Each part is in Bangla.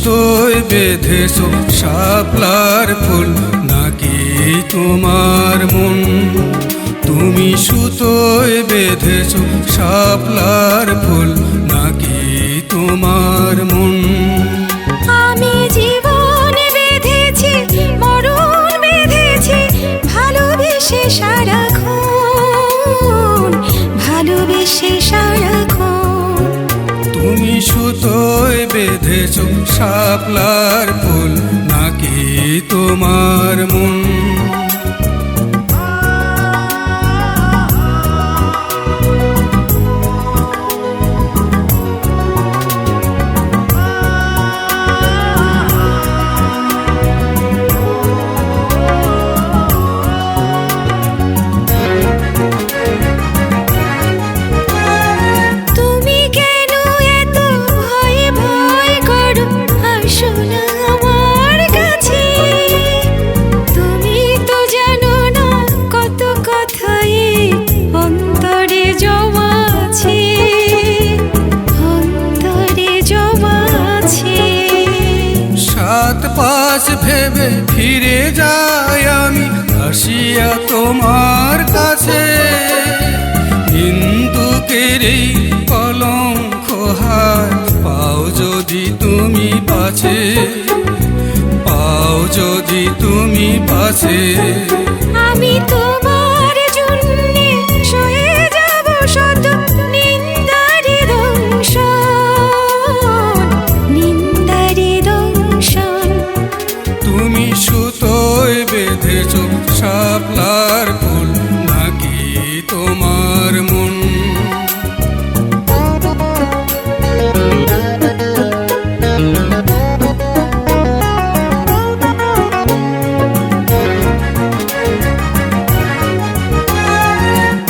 সুতোয় বেঁধেছো শাপলার ফুল নাকি তোমার মন? তুমি সুতোয় বেঁধেছো শাপলার ফুল নাকি তোমার মন? আমি জীবন বেঁধেছি, মরণ বেঁধেছি, ভালোবেসে সারাক্ষণ, ভালোবেসে সারাক্ষণ। তুমি সুতোয় বেঁধেছো শাপলার ফুল নাকি তোমার মন? পাশ ভেবে ফিরে যাই আমি আসিয়া তোমার কাছে, হিন্দুকের এই কলঙ্ক হাত পাও যদি তুমি পাছে, পাও যদি তুমি পাছে। আমি তোমার জন্যে সয়ে যাব শত নিন্দারি দংশন, নিন্দারি দংশন। তুমি সুতোয় বেঁধেছো শাপলার ফুল নাকি তোমার মন?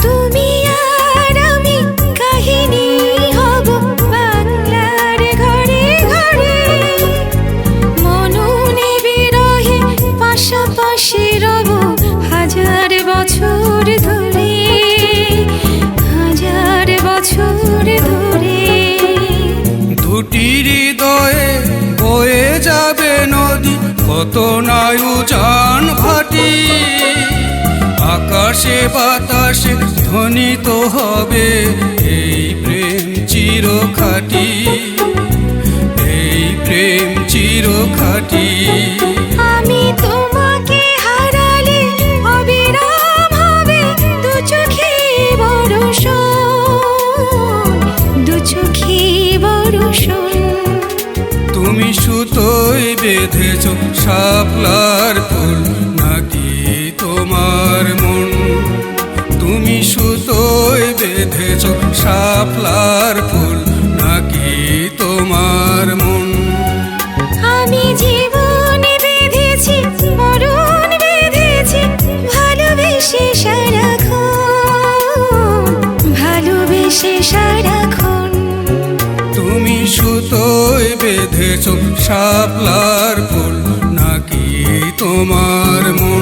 তুমি আর আমি কাহিনী হব বাংলার ঘরে ঘরে, মননে বিরহে পাশাপাশি রব হাজার বছর ধরে, হাজার বছর ধরে। দুটি হৃদয়ে বয়ে যাবে নদী, কত নায়ু জান ভাটি, আকাশে বাতাসে ধ্বনিত হবে এই প্রেম চিরখাটি, এই প্রেম চিরখাটি। আমি তোমাকে হারালে অবিরাম হবে দু চোখে বর্ষণ, দু চোখে বর্ষণ। তুমি সুতোয় বেঁধেছো শাপলার ফুল নাকি তোমার মন? তুমি সুতোয় বেঁধেছো শাপলার ফুল নাকি তোমার মন? আমি জীবন বেঁধেছি, মরণ বেঁধেছি, ভালোবেসে সারাক্ষণ, ভালোবেসে সারাক্ষণ। তুমি সুতোয় বেঁধেছো শাপলার ফুল নাকি তোমার মন?